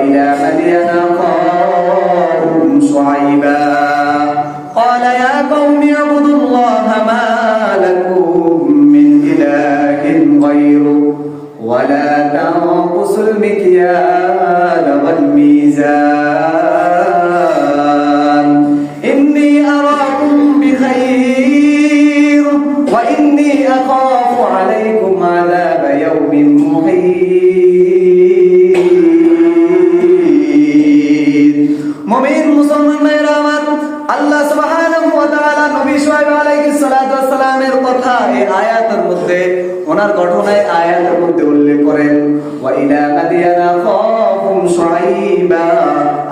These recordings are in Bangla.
وإلى مدين أخاهم شعيبا قال يا قوم اعبدوا الله ما لكم من إله غيره ولا تنقصوا المكيال والميزان إني أراكم بخير وإني أخاف عليكم عذاب يوم محيط মুমিন মুসলমান ভাইরা আমার, আল্লাহ সুবহানাহু ওয়া তাআলা নবী শুআয়ব আলাইহিস সালাতু ওয়াস সালামের কথা এই আয়াতের মধ্যে, ওনার ঘটনায় আয়াতের মধ্যে উল্লেখ করেন। ওয়া ইলা মাদিয়ানা খাফুম শুআইবা,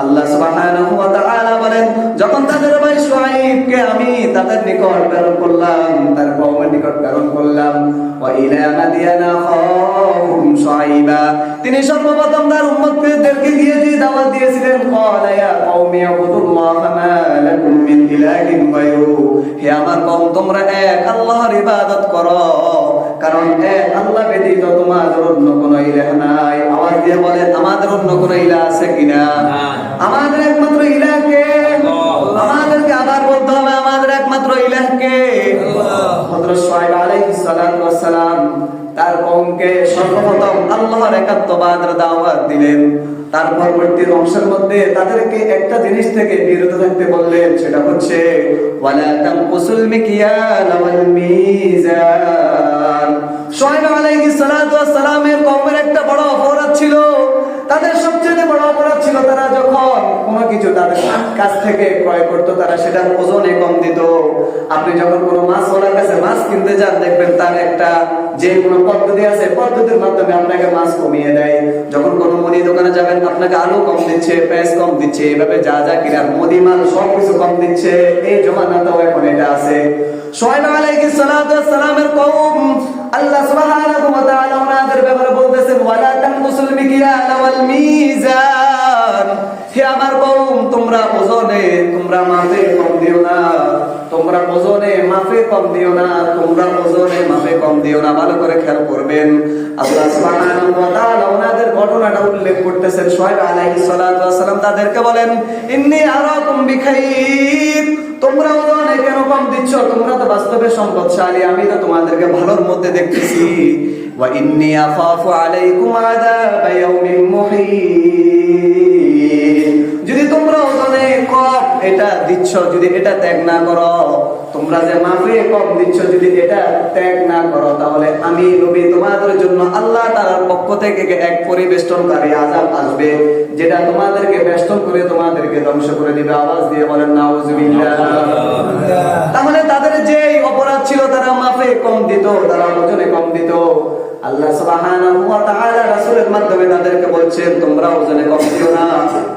আল্লাহ সুবহানাহু ওয়া তাআলা বলেন যখন তাদের ভাই শুআইবকে আমি তাদের নিকট প্রেরণ করলাম, তার কওমের নিকট প্রেরণ করলাম। ওয়া ইলা মাদিয়ানা খাফুম শুআইবা, তিনি সর্বপ্রথম তার উম্মতদেরকে গিয়ে যে দাওয়াত দিয়েছিলেন, ক্বালা ইয়া কওমি আবুদুল্লাহ মা লাকুম মিন ইলাহিন গায়রু, হে আমার কওম তোমরা এক আল্লাহর ইবাদত করো, কারণ এক আল্লাহ ব্যতীত তোমাদের অন্য কোনো ইলাহ নাই। আওয়াজ দিয়ে বলেন আমাদের অন্য কোনো ইলাহ আছে কিনা? আমাদের একমাত্র ইলাহ কে? আমাদেরকে আবার বলতে হবে আমাদের একমাত্র ইলাহ কে? হযরত শুআয়ব আলাইহিস সালাতু ওয়াস সালাম তার কওমকে সর্বপ্রথম আল্লাহর একাত্মবাদের দাওয়াত দিলেন। তার পরবর্তী অংশের মধ্যে তাদেরকে একটা জিনিস থেকে বিরত থাকতে বললেন, সেটা হচ্ছে ওয়ালা তানকুসুল মিকিয়াল ওয়াল মিজান। শুআয়ব আলাইহিস সালাতু ওয়াস সালামের কওমের একটা বড় অপরাধ ছিল, তাদের সবচেয়ে বড় অপরাধ ছিল তারা যখন কোনো কিছু তাদের কাছ থেকে ক্রয় করতো তারা সেটার ওজনে কম দিত। আপনি যখন কোনো মাছওয়ালার কাছে মাছ কিনতে যান দেখবেন তার একটা যে কোনো পদ্ধতি আছে, পদ্ধতির মাধ্যমে আপনাকে মাছ কমিয়ে দেয়। যখন কোনো মুদি দোকানে যাবেন আপনাকে আলু কম দিচ্ছে, পেঁয়াজ কম দিচ্ছে, এভাবে যা যা কিনার মুদি মাল সবকিছু কম দিচ্ছে। এই জমানাতেও এখন এটা আছে। শুআয়ব আলাইহিস সালাতু ওয়াস সালামের কওম আল্লাহ সুবহানাহু ওয়া তাআলা ওনাদের ব্যাপারে বলতেছেন ওয়ালা তানকুসুল মিকিয়াল ওয়াল মিজান, হে আমার কওম তোমরা ওজনে তোমরা মাপে কম দিও না, তোমরা ওজনে মাপে কম দিও না, তোমরা ওজনে মাপে কম দিও না। ভালো করে খেয়াল করবেন, আল্লাহ সুবহানাহু ওয়া তাআলা ওনাদের ঘটনাটা উল্লেখ করতেছেন। শুআয়ব আলাইহিস সালাতু ওয়াস সালাম তাদেরকে বলেন ইন্নী আরাকুম বিখাইর, তোমরা ওজনে কেন কম দিচ্ছ? তোমরা তো বাস্তবে সম্পদশালী, আমি তো তোমাদেরকে ভালোর মধ্যে দেখতেছি। ওয়া ইন্নী আখাফু আলাইকুম আযাব ইয়াউমিন মুহিত, যদি তোমরা ওজনে কম এটা দিচ্ছ, যদি এটা ত্যাগ না করো, তোমরা যে মাফে কম দিচ্ছ যদি এটা ত্যাগ না করো, তাহলে আমি নবী তোমাদের জন্য আল্লাহ তাআলার পক্ষ থেকে এক পরিবেষ্টনকারী আযাব আসবে, যেটা তোমাদেরকে বেষ্টন করে তোমাদেরকে ধ্বংস করে দিবে। আওয়াজ দিয়ে বলেন নাউযুবিল্লাহ। তাহলে তাদের যে অপরাধ ছিল তারা মাফে কম দিত, তারা ওজনে কম দিত। আল্লাহ সুবহানাহু ওয়া তাআলা রাসূলের মাধ্যমে তাদেরকে বলছেন তোমরা ওজনে কম দিও না,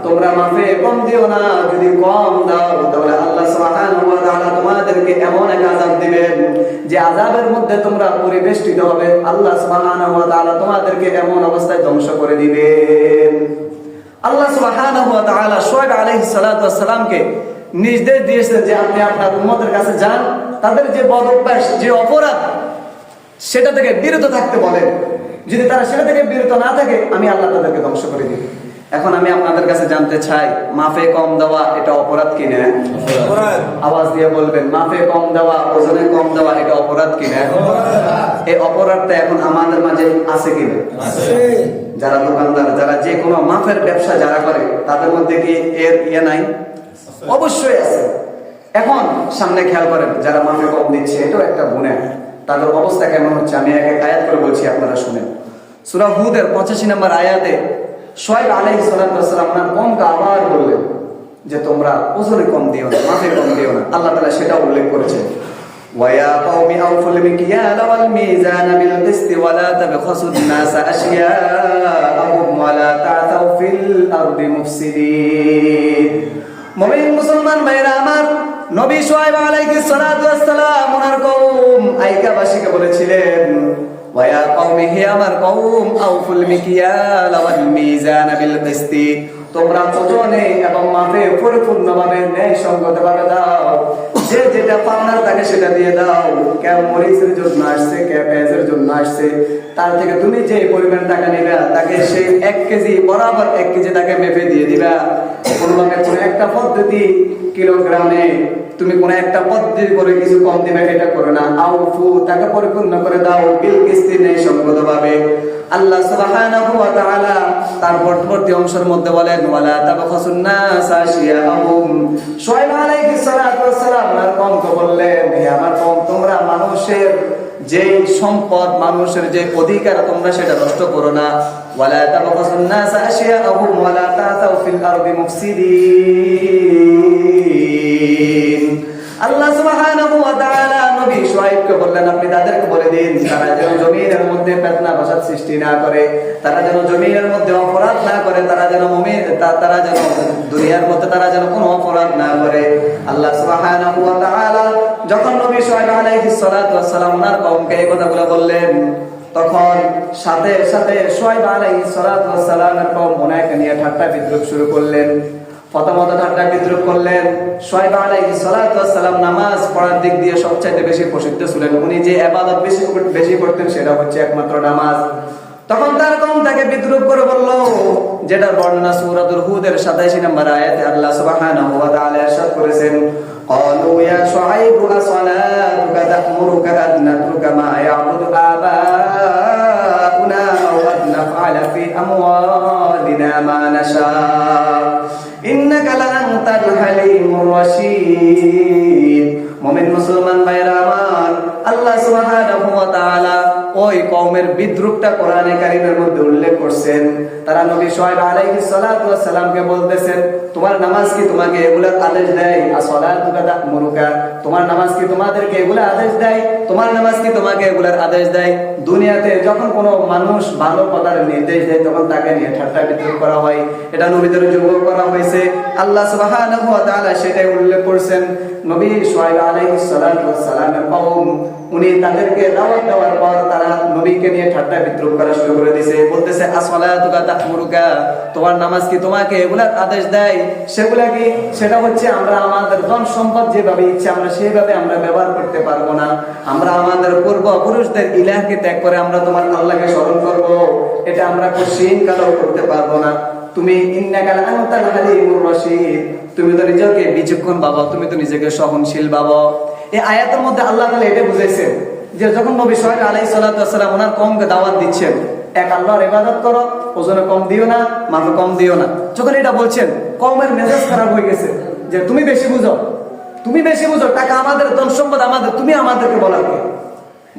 তোমরা মাফে কম দিও না। যদি কম দাও তাহলে আল্লাহ সুবহানাহু ওয়া তাআলা তোমাদেরকে এমন এক আযাব দিবেন যে আযাবের মধ্যে তোমরা পরিবেষ্টিত হবে। আল্লাহ সুবহানাহু ওয়া তাআলা তোমাদেরকে এমন অবস্থায় ধ্বংস করে দিবেন। আল্লাহ সুবহানাহু ওয়া তাআলা শুআয়ব আলাইহিস সালাতু ওয়াস সালামকে নির্দেশ দিয়েছেন যে আপনি আপনার উম্মতের কাছে যান, তাদের যে বদ অভ্যাস যে অপরাধ সেটা থেকে বিরত থাকতে বলেন। যদি তারা সেটা থেকে বিরত না থাকে আমি আল্লাহ তাদেরকে ধ্বংস করে দিই। এখন আমি আপনাদের কাছে জানতে চাই মাফে কম দেওয়া এটা অপরাধ কিনা? অপরাধ। আওয়াজ দিয়ে বলবেন মাফে কম দেওয়া ওজনে কম দেওয়া এটা অপরাধ কিনা? এই অপরাধটা এখন আমাদের মাঝে আছে কিনা? আছে। যারা দোকানদার, যারা যে কোনো মাফের ব্যবসা যারা করে তাদের মধ্যে কি এর ইয়ে নাই? অবশ্যই আছে। এখন সামনে খেয়াল করেন যারা মাফে কম দিচ্ছে এটাও একটা গুনাহ, তাদের অবস্থা কেমন হচ্ছে আমি এক এক আয়াত করে বলছি, আপনারা শুনেন। সূরা হুদের 85 নম্বর আয়াতে শুআয়ব আলাইহিস সালাতু ওয়াস সালাম আপনার কওমকে আবার বললেন যে তোমরা ওজনে কম দিও না, মাফে কম দিও না। আল্লাহ তাআলা সেটা উল্লেখ করেছেন ওয়া ইয়া কওমি আউফুল মিকিয়াল ওয়াল মিজান বিল কিসতি ওয়া লা তাবখাসুন নাস আশিয়াআহুম ওয়া লা তা'তাউ ফিল আরদি মুফসিদিন। মুমিন মুসলমান ভাইরা আমার, নবী শুআয়ব আলাইহিস সালাতু ওয়াস সালাম ওনার কওম আইকাবাসীকে বলেছিলেন ওয়া ইয়া কওমি, হে আমার কওম আউফুল মিকিয়াল ওয়াল মিজান বিল কিসতি, তোমরা ওজনে এবং মাপে পরিপূর্ণভাবে ন্যায় সঙ্গতভাবে দাও। যে যেটা পাওনার তাকে সেটা দিয়ে দাও। কে মরিচের জন্য আসছে, কে পেঁয়াজের জন্য আসছে, তার থেকে তুমি যে পরিমাণ টাকা নিবা তাকে সেই 1 কেজি বরাবর 1 কেজি তাকে মেপে দিয়ে দিবা। কোনোভাবে কোনো একটা পদ্ধতি কিলোগ্রামে তুমি কোন একটা পদ্ধতি করে কিছু কম দিবে এটা করো না। আউফু তাকে পরিপূর্ণ করে দাও বিল কিস্তি নেই সঙ্গতভাবে। আল্লাহ সুবহানাহু ওয়া তাআলা তার পরবর্তী অংশের মধ্যে বলেন ওয়ালা তাবখাসুন নাস আশিয়াহুম। শুআয়ব আলাইহিস সালাতু ওয়াস সালাম আর কওমকে বললেন, হে আমার কওম, তোমরা মানুষের যে সম্পদ, মানুষের যে অধিকার, তোমরা সেটা নষ্ট করো না। ওয়ালা তাবখাসুন নাস আশিয়াহুম ওয়ালা তাতাউ ফিল আরদি মুফসিদিন। আল্লাহ সুবহানাহু ওয়া তাআলা নবী শুআয়বকে বললেন, আপনি তাদেরকে বলে দিন তারা যেন জমিনের মধ্যে ফিতনা ফাসাদ সৃষ্টি না করে, তারা যেন জমিনের মধ্যে অপরাধ না করে, তারা যেন দুনিয়ার মধ্যে তারা যেন কোনো অপরাধ না করে। আল্লাহ সুবহানাহু ওয়া তাআলা যখন নবী শুআয়ব আলাইহিস সালাতু ওয়াস সালাম ওনার কওমকে এই কথাগুলো বললেন, তখন সাথে সাথে শুআয়ব আলাইহিস সালাতু ওয়াস সালামের কওম ওনাকে নিয়ে ঠাট্টা বিদ্রূপ শুরু করলেন। প্রথমত ঠাট্টা বিদ্রূপ করলেন। শুআয়ব আলাইহিস সালাতু ওয়াস সালাম নামাজ পড়ার দিক দিয়ে সবচাইতে বেশি প্রসিদ্ধ ছিলেন। উনি যে ইবাদত বেশি করতেন সেটা হচ্ছে একমাত্র নামাজ। তখন তার কওম তাকে বিদ্রূপ করে বলল, যেটার বর্ণনা সূরাতুল হুদের 87 নম্বর আয়াতে আল্লাহ সুবহানাহু ওয়া তাআলা ইরশাদ করেছেন, ক্বালু ইয়া শুআয়বু আসালাতুকা তা'মুরুকা আন নাতরুকা মা ইয়া'বুদু আবাউনা আও আন নাফআলা ফি আমওয়ালিনা মা নাশা ইন্নাকা লাআনতাল হালিমুর রাশীদ। মুমিন মুসলমান ভাইরা আমার, আল্লাহ সুবহানাহু ওয়া তাআলা ওই কওমের বিদ্রূপটা কোরআনে কারীমের মধ্যে উল্লেখ করছেন। তারা নবী শুআয়ব আলাইহিস সালাতু ওয়াস সালামকে বলতেছেন, তোমার নামাজ কি তোমাকে এগুলার আদেশ দেয়? আসসালাতুকা তা'মুরুকা, তোমার নামাজ কি তোমাদেরকে এগুলা আদেশ দেয়? তোমার নামাজ কি তোমাকে এগুলার আদেশ দেয়? দুনিয়াতে যখন কোনো মানুষ ভালো কথার নির্দেশ দেয় তখন তাকে নিয়ে ঠাট্টা বিদ্রূপ করা হয়, এটা নবীদের যুগে করা হয়েছে। আল্লাহ সুবহানাহু ওয়া তাআলা সেটাই উল্লেখ করছেন। নবী শুআয়ব আলাইহিস সালাতু ওয়াস সালামের কওম, উনি তাদেরকে দাওয়াত দেওয়ার পর তারা নবীকে নিয়ে ঠাট্টা বিদ্রূপ করা শুরু করে দিয়েছে। বলতেছে, আসসালাতুকা তা'মুরুকা, তোমার নামাজ কি তোমাকে এগুলার আদেশ দেয়? সেগুলা কি? সেটা হচ্ছে আমরা আমাদের ধন সম্পদ যেভাবে ইচ্ছে আমরা সেইভাবে আমরা ব্যবহার করতে পারবো না। আমরা আমাদের পূর্বপুরুষদের ইলাহকে ত্যাগ করে আমরা তোমার আল্লাহকে স্মরণ করব, এটা আমরা কোশ্চিন কালেও করতে পারবো না। তুমি ইন্নাকা লাআনতাল হালিমুর রাশীদ, তুমি তো নিজেকে বিচক্ষণ ভাবো, তুমি তো নিজেকে সহনশীল ভাবো। এই আয়াতের মধ্যে আল্লাহ তাআলা এটা বুঝাইছেন যে যখন নবী শুআয়ব আলাইহিস সালাতু ওয়াস সালাম ওনার কওমকে দাওয়াত দিচ্ছেন, এক আল্লাহর ইবাদত করো, ওজনে কম দিও না, মাফে কম দিও না, যখন এটা বলছেন কওমের মেজাজ খারাপ হয়ে গেছে যে তুমি বেশি বুঝো, তুমি বেশি বুঝো, টাকা আমাদের, ধন সম্পদ আমাদের, তুমি আমাদেরকে বলার কে?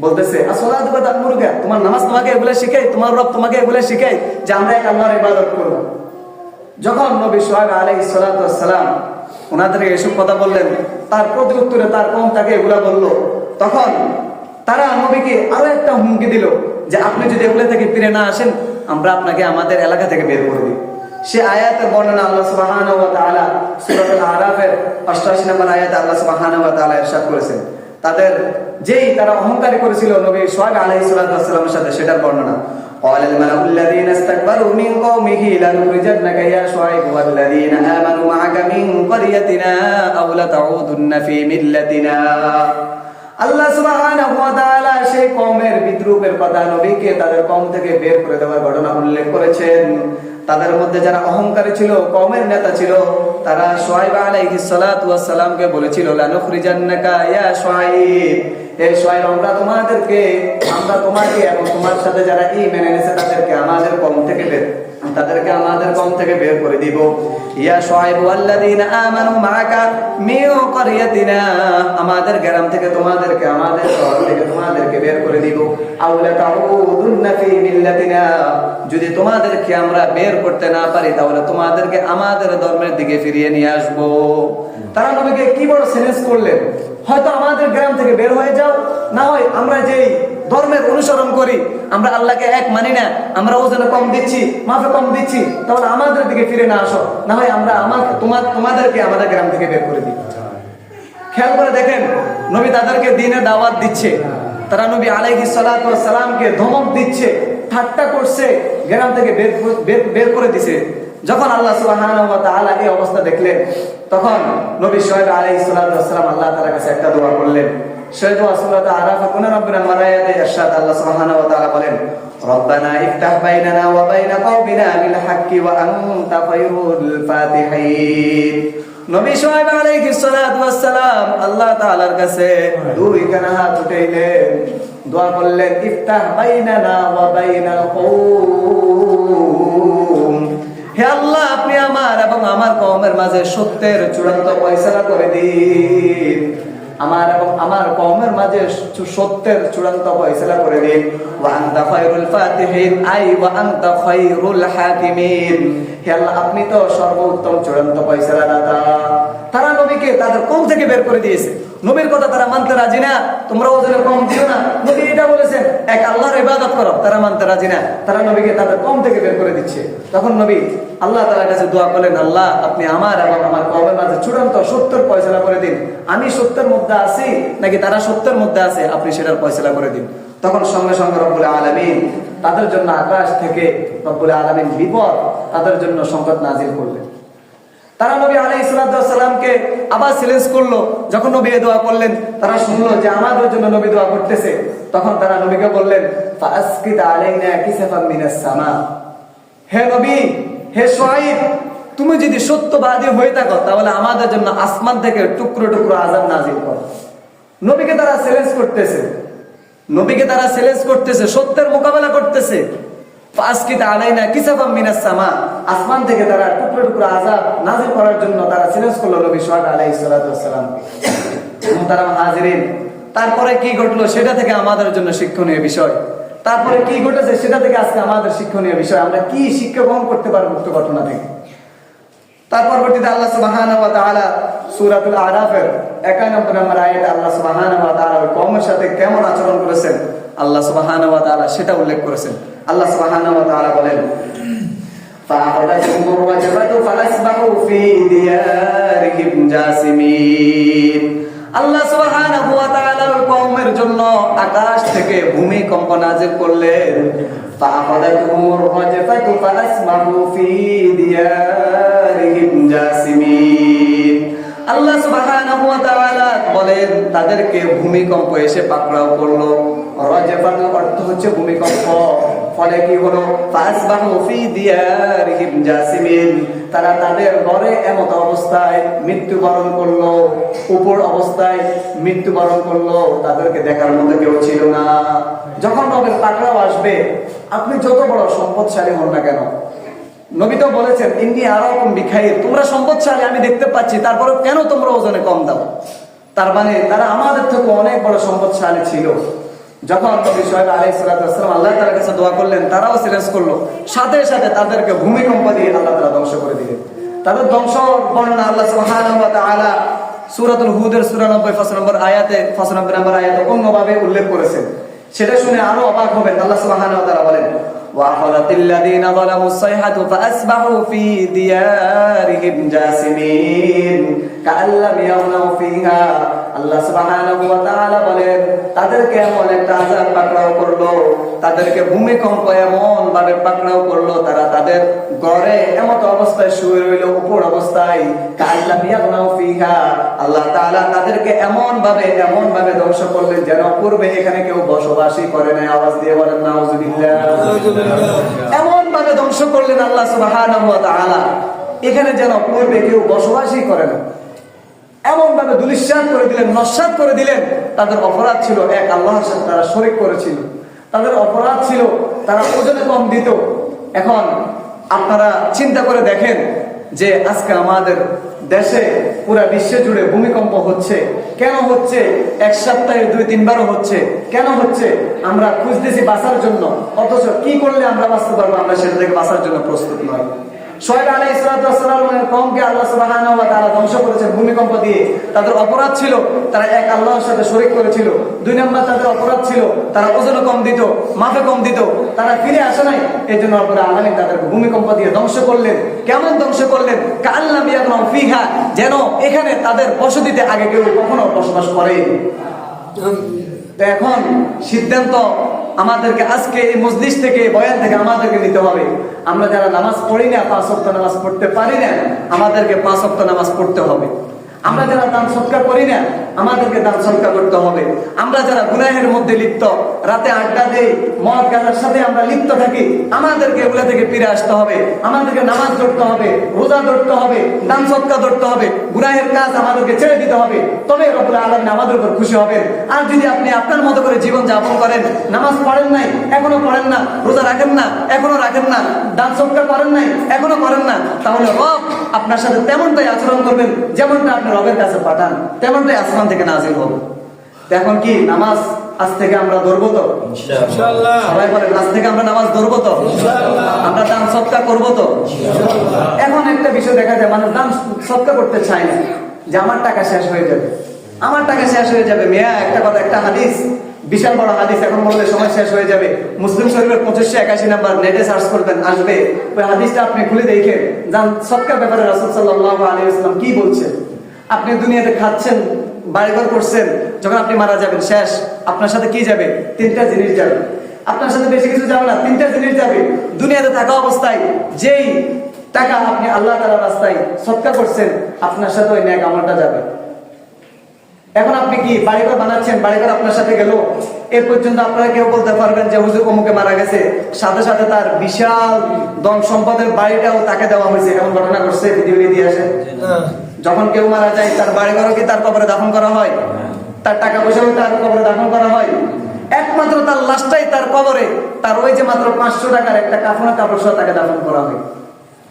বলতেছে, আসসালাতুকা তা'মুরুকা, তোমার নামাজ তোমাকে এগুলা শিখাই, তোমার রব তোমাকে এগুলা শিখাই যে আমরা এক আল্লাহর ইবাদত করব। যখন নবী শুআয়ব আলাইহিস সালাতু ওয়াস সালাম ওনাদেরকে এসব কথা বললেন, তার প্রতি উত্তরে তার কওম তাকে এগুলা বলল, তখন তারা নবীকে আরো একটা হুমকি দিল যে আপনি যদি এগুলা থেকে ফিরে না আসেন, আমরা আপনাকে আমাদের এলাকা থেকে বের করে দিই। সে আয়াতের বর্ণনা আল্লাহ সুবহানাহু ওয়া তাআলা সূরাতুল আরাফের 88 নম্বর আয়াতে আল্লাহ সুবহানাহু ওয়া তাআলা ইরশাদ করেছেন, তাদের যেই তারা অহংকারী করেছিল নবী শুআয়ব আলাইহিস সালাতু ওয়াস সালামের সাথে, সেটার বর্ণনা, قال الملأ الذين استكبروا من قومه لنخرجنك يا شعيب والذين آمنوا معك من قريتنا أو لتعودن في ملتنا। আল্লাহ সুবহানাহু ওয়া তাআলা সেই কওমের বিদ্রূপের কথা নবীকে তাদের কওম থেকে বের করে দেওয়ার ঘটনা উল্লেখ করেছেন। তাদের মধ্যে যারা অহংকারী ছিল, কওমের নেতা ছিল, তারা শুআয়ব আলাইহিস সালাতু ওয়াস সালামকে বলেছিল, লানুখরিজান্নাকা ইয়া শুআয়ব, হে শুআয়ব, আমরা তোমাকে এবং তোমার সাথে যারা ঈমান এনেছে তাদেরকে আমাদের কওম থেকে বের করে দিব। ইয়া শুআয়ব ওয়াল্লাযীনা আমানু মাআকা মিন ক্বরিয়াতিনা, আমাদের গ্রাম থেকে তোমাদেরকে, আমাদের শহর থেকে তোমাদেরকে বের করে দিব। আও লাতাউদুন্না ফি মিল্লাতিনা, যদি তোমাদেরকে আমরা বের করতে না পারি তাহলে তোমাদেরকে আমাদের ধর্মের দিকে ফিরিয়ে নিয়ে আসব। তারা নবীকে কি বড় চ্যালেঞ্জ করলেন, হয়তো আমাদের গ্রাম থেকে বের হয়ে যাও, না হয় আমরা যেই ধর্মের অনুসরণ করি, আমরা আল্লাহকে এক মানি না, আমরা ওজনে কম দিচ্ছি, মাফে কম দিচ্ছি, তাহলে আমাদের দিকে ফিরে না আসো, না হয় আমরা তোমাদেরকে আমাদের গ্রাম থেকে বের করে দিই। খেয়াল করে দেখেন, নবী তাদেরকে দ্বীনে দাওয়াত দিচ্ছে, তারা নবী আলাইহিস সালাতু ওয়াস সালামকে ধমক দিচ্ছে, ঠাট্টা করছে, গ্রাম থেকে বের করে দিছে। যখন আল্লাহ সুবহানাহু ওয়া তাআলা এই অবস্থা দেখলেন, তখন নবী শুআয়ব আলাইহিস সালাতু ওয়াস সালাম আল্লাহ তাআলার কাছে একটা দোয়া করলেন। সেই দোয়া সূরা আরাফে 15 নম্বর আয়াতে ইরশাদ, আল্লাহ সুবহানাহু ওয়া তাআলা বলেন, রব্বানা ইফতাহ বাইনানা ওয়া বাইনা কওমিনা বিল হাক্কি ওয়া আনতা খায়রুল ফাতিহিন। নবী শুআয়ব আলাইহিস সালাতু ওয়াস সালাম আল্লাহ তাআলার কাছে দুইখানা হাত উঠাইলেন, দোয়া করলেন, ইফতাহ বাইনানা ওয়া বাইনাল কওম, হে আল্লাহ আপনি আমার এবং আমার কওমের মাঝে সত্যের চূড়ান্ত ফয়সালা করে দিন, আমার এবং আমার কওমের মাঝে সত্যের চূড়ান্ত ফয়সালা করে দিন। ওয়া আনতা খায়রুল ফাতিহিন, আই ওয়া আনতা খায়রুল হাকিমিন, হে আল্লাহ আপনি তো সর্বোত্তম চূড়ান্ত ফয়সালা দাতা। তারা নবীকে তাদের কম থেকে বের করে দিয়েছে, নবীর কথা তারা মানতে রাজি না, তোমরা ওদের কম দিও না, নবী এটা বলেছেন এক আল্লাহর ইবাদত করো, তারা মানতে রাজি না, তারা নবীকে তাদের কম থেকে বের করে দিচ্ছে। তখন নবী আল্লাহ তাআলার কাছে দোয়া করলেন, আল্লাহ আপনি আমার এবং আমার কওমের মাঝে চূড়ান্ত সত্যের ফয়সালা করে দিন, আমি সত্যের মধ্যে আছি নাকি তারা সত্যের মধ্যে আছে, আপনি সেটার ফয়সালা করে দিন। তখন সঙ্গে সঙ্গে রব্বুল আলামিন তাদের জন্য আকাশ থেকে রব্বুল আলামিন বিপদ, তাদের জন্য সংকট নাজিল করলেন। তারা নবী আলাইহিস সালাতু ওয়াস সালামকে আবার চ্যালেঞ্জ করলো, যখন নবী দোয়া করলেন তারা শুনলো যে আমাদের জন্য নবী দোয়া করতেছে, তখন তারা নবীকে বললেন, ফাসকিত আলাইনা কিসাফাম মিনাস সামা, হে নবী, হে শুআয়ব, তুমি যদি সত্যবাদী হয়ে থাকো তাহলে আমাদের জন্য আসমান থেকে টুকরো টুকরো আযাব নাযিল করো। নবীকে তারা চ্যালেঞ্জ করতেছে, নবীকে তারা চ্যালেঞ্জ করতেছে, সত্যের মোকাবেলা করতেছে। ফাসকিত আলাইনা কিসাফাম মিনাস সামা, আসমান থেকে তারা টুকরো টুকরো আযাব নাযিল করার জন্য তারা চ্যালেঞ্জ করলো নবী শুআয়ব আলাইহিস সালাতু ওয়াস সালাম। মুহতারাম হাজিরিন, তারপরে কি ঘটলো সেটা থেকে আমাদের জন্য শিক্ষণীয় বিষয়, তারপরে কি ঘটেছে সেটা থেকে আজকে আমাদের শিক্ষণীয় বিষয়, আমরা কি শিক্ষা গ্রহণ করতে পারবো উক্ত ঘটনা থেকে। তার পরবর্তীতে আল্লাহ সুবহানাহু ওয়া তাআলা সূরাতুল আরাফের 91 নম্বর আয়াতে আল্লাহ সুবহানাহু ওয়া তাআলা কওমের সাথে কেমন আচরণ করেছেন আল্লাহ সুবহানাহু ওয়া তাআলা সেটা উল্লেখ করেছেন। আল্লাহ সুবহানাহু ওয়া তাআলা বলেন, ফাআখাযাতুহুমুর রাজফাতু ফালাসবাহু ফি দিয়ারিহিম জাসিমিন। আল্লাহ সুবহানাহু ওয়া তাআলার কওমের জন্য আকাশ থেকে ভূমিকম্প নাযিল করলেন। ফাআখাযাতুহুমুর রাজফাতু ফালাসবাহু ফি দিয়ারিহিম জাসিমিন। আল্লাহ সুবহানাহু ওয়া তাআলা বলেন তাদেরকে ভূমিকম্প এসে পাকড়াও করলো। রাজফাতু অর্থ হচ্ছে ভূমিকম্প, ফলে কি হলো, ফাসবাহু ফি দিয়ারিহিম জাসিমিন, তারা তাদের ঘরে এমত অবস্থায় মৃত্যুবরণ করলো, উপর অবস্থায় মৃত্যুবরণ করলো, তাদেরকে দেখার মতো কেউ ছিল না। যখন রবের পাকড়াও আসবে, আপনি যত বড় সম্পদশালী হন না কেন, নবী তো বলেছেন, ইন্নী আরাকুম বিখাইর, তোমরা সম্পদশালী আমি দেখতে পাচ্ছি, তারপরে কেন তোমরা ওজনে কম দাও? তার মানে তারা আমাদের থেকে অনেক বড় সম্পদশালী ছিল। যখন নবী শুআয়ব আলাইহিস সালাতু ওয়াস সালাম আল্লাহ তাআলার কাছে দোয়া করলেন, তারাও চ্যালেঞ্জ করলো, সাথে সাথে তাদেরকে ভূমিকম্প দিয়ে আল্লাহ তাআলা ধ্বংস করে দিলেন। তাদের ধ্বংস বর্ণনা আল্লাহ সুবহানাহু ওয়া তাআলা সূরাতুল হুদের 94 নম্বর আয়াতে 95 নম্বর আয়াতে অন্যভাবে উল্লেখ করেছেন। সেটা শুনে আরো অবাক হবেন। আল্লাহ সুবহানাহু ওয়া তাআলা বলেন, ওয়াখালাতিল লাযীনা যালামুস সাইহাতু ফাসবাহু ফি দিয়ারিহিম জাসিমিন কাআল্লাম ইয়াগনাউ ফিহা। আল্লাহ সুবহানাহু ওয়া তাআলা বলেন তাদেরকে এমন একটা আযাব পাকড়াও করলো, তাদেরকে ভূমিকম্প এমন ভাবে পাকড়াও করলো, তারা তাদের ঘরে এমন অবস্থায় শুয়ে রইল, উপর অবস্থায়, কাআল্লাম ইয়াগনাউ ফিহা। আল্লাহ তাআলা তাদেরকে এমন ভাবে ধ্বংস করলেন যেন পূর্বে এখানে কেউ বসবাসই করে নাই। আওয়াজ দিয়ে বলেন নাউযুবিল্লাহ। এমন ভাবে ধ্বংস করলেন আল্লাহ সুবহানাহু ওয়া তাআলা, এখানে যেন পূর্বে কেউ বসবাসই করে না, এমন ভাবে ধূলিসাৎ করে দিলেন, নস্যাৎ করে দিলেন। তাদের অপরাধ ছিল এক আল্লাহর সাথে তারা শরীক করেছিল, তাদের অপরাধ ছিল তারা ওজনে কম দিত। এখন আপনারা চিন্তা করে দেখেন যে আজকে আমাদের দেশে পুরা বিশ্বে জুড়ে ভূমিকম্প হচ্ছে, কেন হচ্ছে? এক সপ্তাহে 2-3 বারও হচ্ছে, কেন হচ্ছে? আমরা খুঁজতেছি বাঁচার জন্য, অথচ কি করলে আমরা বাঁচতে পারবো আমরা সেটা থেকে বাঁচার জন্য প্রস্তুত নয়। শুআয়ব আলাইহিস সালাতু ওয়াস সালামের কওমকে আল্লাহ সুবহানাহু ওয়া তাআলা ধ্বংস করেছেন ভূমিকম্প দিয়ে। তাদের অপরাধ ছিল তারা এক আল্লাহর সাথে শরীক করেছিল। 2 নম্বর তাদের অপরাধ ছিল তারা ওজনে কম দিত, মাপে কম দিত, তারা ফিরে আসে নাই। এজন্য রব্বুল আলামিন তাদের ভূমিকম্প দিয়ে ধ্বংস করলেন। কেমন ধ্বংস করলেন? কাআল্লাম ইয়াগনাউ ফিহা, যেন এখানে তাদের বসতিতে আগে কেউ কখনো বসবাস করেনি। তো এখন সিদ্ধান্ত আমাদেরকে আজকে এই মজলিস থেকে, বয়ান থেকে আমাদেরকে নিতে হবে। আমরা যারা নামাজ পড়ি না, 5 ওয়াক্ত নামাজ পড়তে পারি না, আমাদেরকে 5 ওয়াক্ত নামাজ পড়তে হবে। আমরা যারা দান সৎকার করি না, আমাদেরকে দান সৎকার করতে হবে। আমরা যারা গুনাহের মধ্যে লিপ্ত, রাতে আড্ডা দেই, মদ গাঁজার সাথে আমরা লিপ্ত থাকি, আমাদেরকে এগুলা থেকে ফিরে আসতে হবে। আমাদেরকে নামাজ ধরতে হবে, রোজা ধরতে হবে, দান সৎকার ধরতে হবে, গুনাহের কাজ আমাদেরকে ছেড়ে দিতে হবে। তবে রব্বুল আলামিন আমাদের উপর খুশি হবেন। আর যদি আপনি আপনার মতো করে জীবন যাপন করেন, নামাজ পড়েন নাই, এখনো পড়েন না, রোজা রাখেন না, এখনো রাখেন না, দান সৎকার করেন নাই, এখনো করেন না, তাহলে রব আপনার সাথে তেমনটাই আচরণ করবেন যেমনটা আপনি রবের কাছে পাঠান, তেমনটাই আসমান থেকে নাজিল হবে। এখন কি নামাজ আজ থেকে আমরা ধরবো তো? ইনশাআল্লাহ। সবাই বলেন, আজ থেকে আমরা নামাজ ধরবো তো? ইনশাআল্লাহ। আমরা দান সৎকার করবো তো? ইনশাআল্লাহ। এখন একটা বিষয় দেখা যায়, মানুষ দান সৎকার করতে চায় না, যে আমার টাকা শেষ হয়ে যাবে, আমার টাকা শেষ হয়ে যাবে। মিয়া একটা কথা, একটা হাদিস, বিশাল বড় হাদিস, এখন বললে সময় শেষ হয়ে যাবে। মুসলিম শরীফের 2581 নাম্বার, নেটে সার্চ করবেন, আসবে। ওই হাদিসটা আপনি খুলে দেখেন, জান সৎকার ব্যাপারে রাসূল সাল্লাল্লাহু আলাইহি ওয়াসাল্লাম কি বলছেন। আপনি দুনিয়াতে খাচ্ছেন, বাড়িঘর করছেন, যখন আপনি মারা যাবেন, শেষ, আপনার সাথে কি যাবে? 3টা জিনিস যাবে। আপনার সাথে বেশি কিছু যাবে না, 3টা জিনিস যাবে। দুনিয়াতে থাকা অবস্থায় যেই টাকা আপনি আল্লাহ তাআলার রাস্তায় সৎকার করছেন, আপনার সাথে ওই নেক আমলটা যাবে। এখন আপনি কি বাড়িঘর বানাচ্ছেন, বাড়িঘর আপনার সাথে গেল, এর পর্যন্ত আপনারা কেউ বলতে পারবেন যে হুজুর অমুকে মারা গেছে, সাথে সাথে তার বিশাল ধন সম্পদের বাড়িটাও তাকে দেওয়া হয়েছে, এমন ঘটনা ঘটছে? ভিডিও দিয়ে আসে। যখন কেউ মারা যায়, তার বাড়িঘরও কি তার কবরে দাফন করা হয়? তার টাকা পয়সাও তার কবরে দাফন করা হয়? একমাত্র তার লাশটাই তার কবরে, তার ওই যে মাত্র 500 টাকার একটা কাফনের কাপড় সহ তাকে দাফন করা হয়।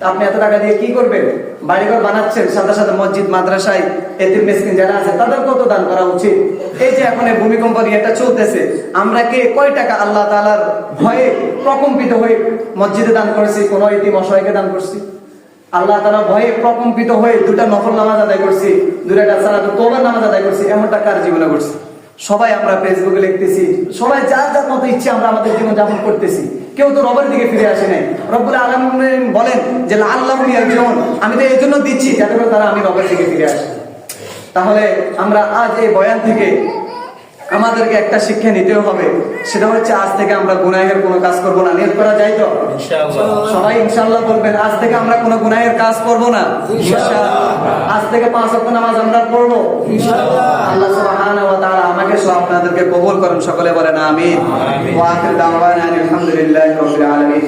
আপনি এত টাকা দিয়ে কি করবেন? বাড়িঘর বানাচ্ছেন, সাথে সাথে মসজিদ, মাদ্রাসায় এতিম মিসকিন যারা আছে তাদের কত দান করা উচিত। এই যে এখন এই ভূমিকম্প এটা চলতেছে, আমরা কে কয় টাকা আল্লাহ তাআলার ভয়ে প্রকম্পিত হয়ে মসজিদে দান করেছি, কোন এতিম অসহায়কে দান করছি? আল্লাহ তাআলা ভয়ে প্রকম্পিত হয়ে 2টা নফল নামাজ আদায় করছি, 2টা সালাতুত তওবার নামাজ আদায় করছি, এমনটা কার জীবনে করছি? সবাই আমরা ফেসবুকে লিখতেছি, সবাই যার যার মতো ইচ্ছে আমরা আমাদের জীবন যাপন করতেছি, কেউ তো রবের দিকে ফিরে আসে নাই। রব্বুল আলামিন বলেন যে লাআল্লাহুম ইয়ারজিউন, আমি তো এই জন্য দিচ্ছি যাতে করে তারা আমি রবের দিকে ফিরে আসে। তাহলে আমরা আজ এই বয়ান থেকে আমাদেরকে একটা শিক্ষা নিতে হবে, সেটা হচ্ছে আজ থেকে আমরা গুনাহের কোনো কাজ করব না। নিয়ত করা যায় তো? ইনশাআল্লাহ। সবাই ইনশাআল্লাহ বলবেন, আজ থেকে আমরা কোনো গুনাহের কাজ করব না। ইনশাআল্লাহ। আজ থেকে 5 ওয়াক্ত নামাজ আমরা পড়ব ইনশাআল্লাহ। আল্লাহ সুবহানাহু ওয়া তাআলা আমাকে সহ আপনাদেরকে কবুল করেন, সকলে বলেন আমিন। ওয়া আখির দাওয়ানা আলহামদুলিল্লাহি রাব্বিল আলামিন।